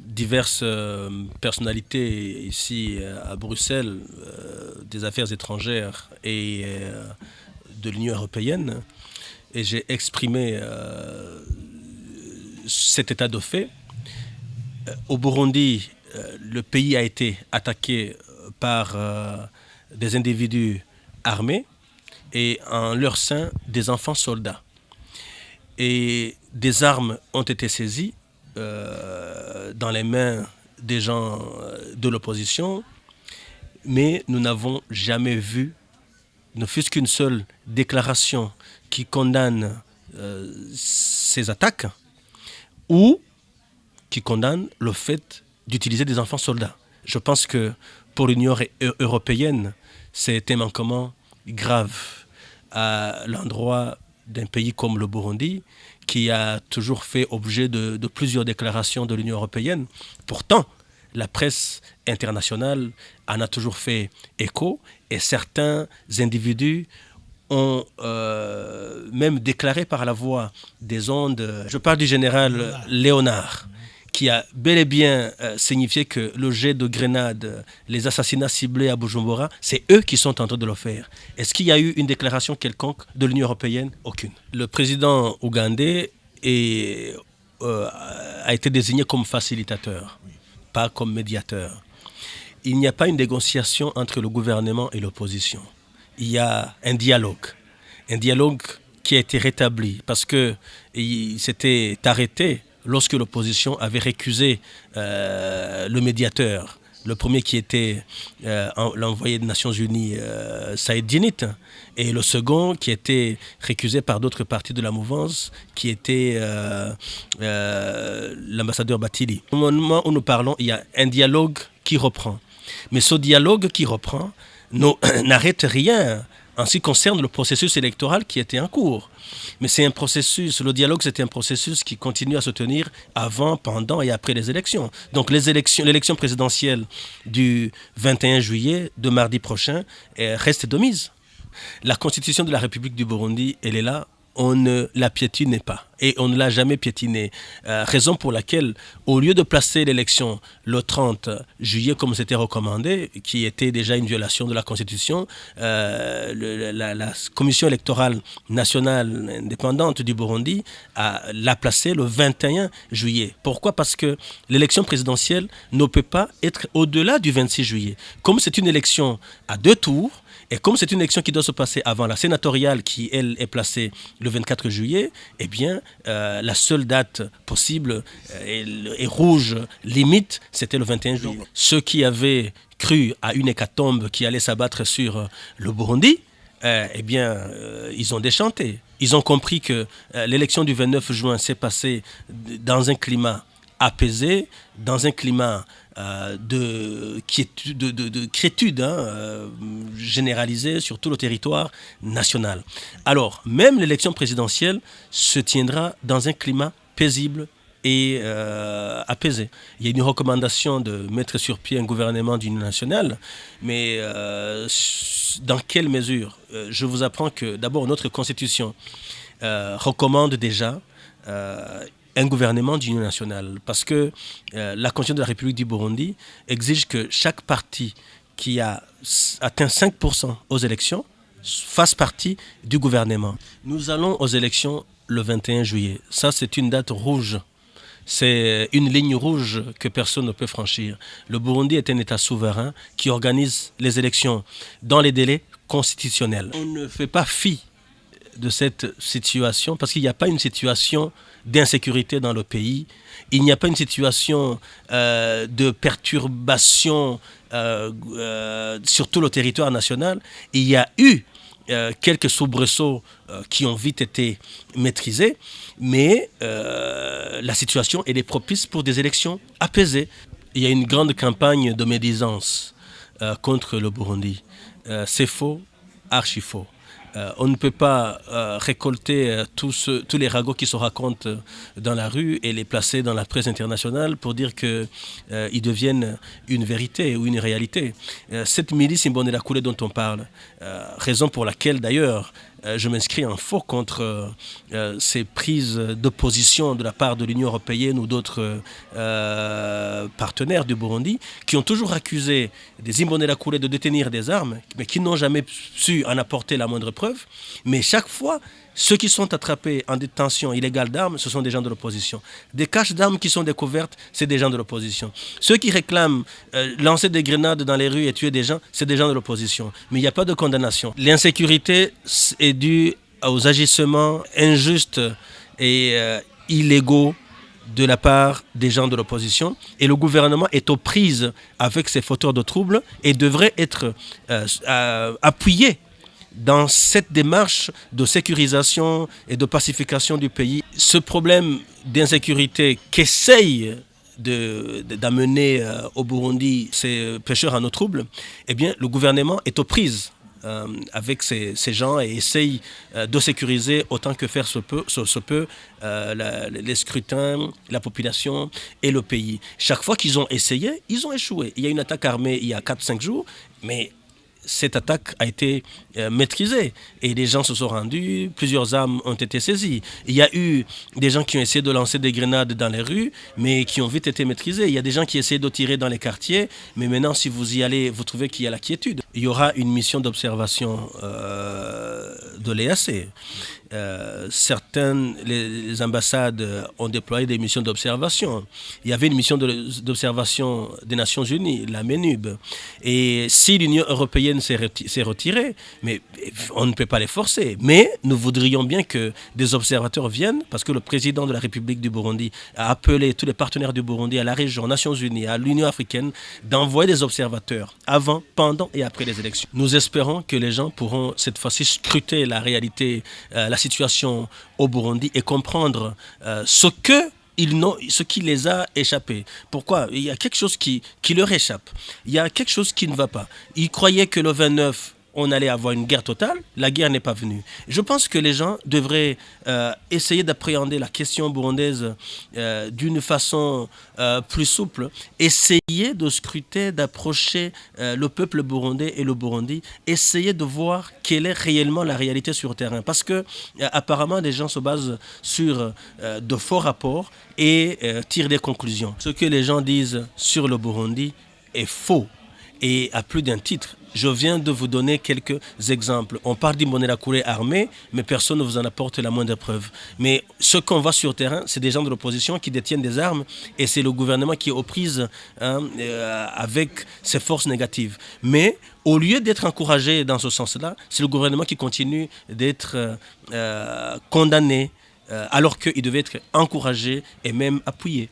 Diverses personnalités ici à Bruxelles, des affaires étrangères et de l'Union européenne, et j'ai exprimé cet état de fait. Au Burundi, le pays a été attaqué par des individus armés et en leur sein des enfants soldats. Et des armes ont été saisies dans les mains des gens de l'opposition, mais nous n'avons jamais vu, ne fût-ce qu'une seule déclaration qui condamne ces attaques ou qui condamne le fait d'utiliser des enfants soldats. Je pense que pour l'Union européenne, c'est un manquement grave à l'endroit d'un pays comme le Burundi, qui a toujours fait objet de plusieurs déclarations de l'Union européenne. Pourtant, la presse internationale en a toujours fait écho et certains individus ont même déclaré par la voix des ondes, je parle du général Léonard, qui a bel et bien signifié que le jet de grenades, les assassinats ciblés à Bujumbura, c'est eux qui sont en train de le faire. Est-ce qu'il y a eu une déclaration quelconque de l'Union européenne? Aucune. Le président ougandais a été désigné comme facilitateur, pas comme médiateur. Il n'y a pas une négociation entre le gouvernement et l'opposition. Il y a un dialogue qui a été rétabli parce qu'il s'était arrêté lorsque l'opposition avait récusé le médiateur, le premier qui était l'envoyé des Nations Unies, Saïd Djinnit, et le second qui était récusé par d'autres partis de la mouvance, qui était l'ambassadeur Batili. Au moment où nous parlons, il y a un dialogue qui reprend. Mais ce dialogue qui reprend n'arrête rien en ce qui concerne le processus électoral qui était en cours. Mais c'est un processus, le dialogue c'est un processus qui continue à se tenir avant, pendant et après les élections. Donc l'élection présidentielle du 21 juillet, de mardi prochain, reste de mise. La constitution de la République du Burundi, elle est là. On ne la piétine pas et on ne l'a jamais piétinée. Raison pour laquelle, au lieu de placer l'élection le 30 juillet comme c'était recommandé, qui était déjà une violation de la Constitution, la Commission électorale nationale indépendante du Burundi l'a placé le 21 juillet. Pourquoi? Parce que l'élection présidentielle ne peut pas être au-delà du 26 juillet. Comme c'est une élection à 2 tours, et comme c'est une élection qui doit se passer avant la sénatoriale qui, elle, est placée le 24 juillet, eh bien, la seule date possible et rouge limite, c'était le 21 juillet. Ceux qui avaient cru à une hécatombe qui allait s'abattre sur le Burundi, eh bien, ils ont déchanté. Ils ont compris que l'élection du 29 juin s'est passée dans un climat apaisé, dans un climat de quiétude généralisée sur tout le territoire national. Alors, même l'élection présidentielle se tiendra dans un climat paisible et apaisé. Il y a une recommandation de mettre sur pied un gouvernement d'union nationale, mais dans quelle mesure? Je vous apprends que d'abord notre constitution recommande déjà un gouvernement d'union nationale, parce que la Constitution de la République du Burundi exige que chaque parti qui a atteint 5% aux élections fasse partie du gouvernement. Nous allons aux élections le 21 juillet. Ça, c'est une date rouge. C'est une ligne rouge que personne ne peut franchir. Le Burundi est un État souverain qui organise les élections dans les délais constitutionnels. On ne fait pas fi de cette situation parce qu'il n'y a pas une situation d'insécurité dans le pays, il n'y a pas une situation de perturbation sur tout le territoire national. Il y a eu quelques soubresauts qui ont vite été maîtrisés, mais la situation elle est propice pour des élections apaisées. Il y a une grande campagne de médisance contre le Burundi. C'est faux, archi faux. On ne peut pas récolter tous les ragots qui se racontent dans la rue et les placer dans la presse internationale pour dire qu'ils deviennent une vérité ou une réalité. Cette milice Imbonerakure dont on parle, raison pour laquelle d'ailleurs je m'inscris en faux contre ces prises de position de la part de l'Union européenne ou d'autres partenaires du Burundi qui ont toujours accusé des Imbonerakure de détenir des armes, mais qui n'ont jamais su en apporter la moindre preuve. Mais chaque fois, ceux qui sont attrapés en détention illégale d'armes, ce sont des gens de l'opposition. Des caches d'armes qui sont découvertes, c'est des gens de l'opposition. Ceux qui réclament lancer des grenades dans les rues et tuer des gens, c'est des gens de l'opposition. Mais il n'y a pas de condamnation. L'insécurité est due aux agissements injustes et illégaux de la part des gens de l'opposition. Et le gouvernement est aux prises avec ces fauteurs de troubles et devrait être appuyé dans cette démarche de sécurisation et de pacification du pays. Ce problème d'insécurité qu'essaye d'amener au Burundi ces pêcheurs en eau trouble, eh bien, le gouvernement est aux prises avec ces gens et essaye de sécuriser autant que faire se peut les scrutins, la population et le pays. Chaque fois qu'ils ont essayé, ils ont échoué. Il y a une attaque armée il y a 4-5 jours, mais cette attaque a été maîtrisée et les gens se sont rendus, plusieurs armes ont été saisies. Il y a eu des gens qui ont essayé de lancer des grenades dans les rues, mais qui ont vite été maîtrisés. Il y a des gens qui essaient de tirer dans les quartiers, mais maintenant, si vous y allez, vous trouvez qu'il y a la quiétude. Il y aura une mission d'observation de l'EAC. Certaines les ambassades ont déployé des missions d'observation. Il y avait une mission d'observation des Nations Unies, la MENUB. Et si l'Union européenne s'est retirée, mais on ne peut pas les forcer. Mais nous voudrions bien que des observateurs viennent, parce que le président de la République du Burundi a appelé tous les partenaires du Burundi, à la région, aux Nations Unies, à l'Union africaine, d'envoyer des observateurs avant, pendant et après les élections. Nous espérons que les gens pourront cette fois-ci scruter la réalité, la situation au Burundi et comprendre ce qui les a échappés. Pourquoi? Il y a quelque chose qui leur échappe. Il y a quelque chose qui ne va pas. Ils croyaient que le 29, on allait avoir une guerre totale. La guerre n'est pas venue. Je pense que les gens devraient essayer d'appréhender la question burundaise d'une façon plus souple. Essayer de scruter, d'approcher le peuple burundais et le Burundi. Essayer de voir quelle est réellement la réalité sur le terrain. Parce que apparemment, des gens se basent sur de faux rapports et tirent des conclusions. Ce que les gens disent sur le Burundi est faux. Et à plus d'un titre, je viens de vous donner quelques exemples. On parle d'Imbonerakure armés, mais personne ne vous en apporte la moindre preuve. Mais ce qu'on voit sur le terrain, c'est des gens de l'opposition qui détiennent des armes et c'est le gouvernement qui est aux prises avec ses forces négatives. Mais au lieu d'être encouragé dans ce sens-là, c'est le gouvernement qui continue d'être condamné alors qu'il devait être encouragé et même appuyé.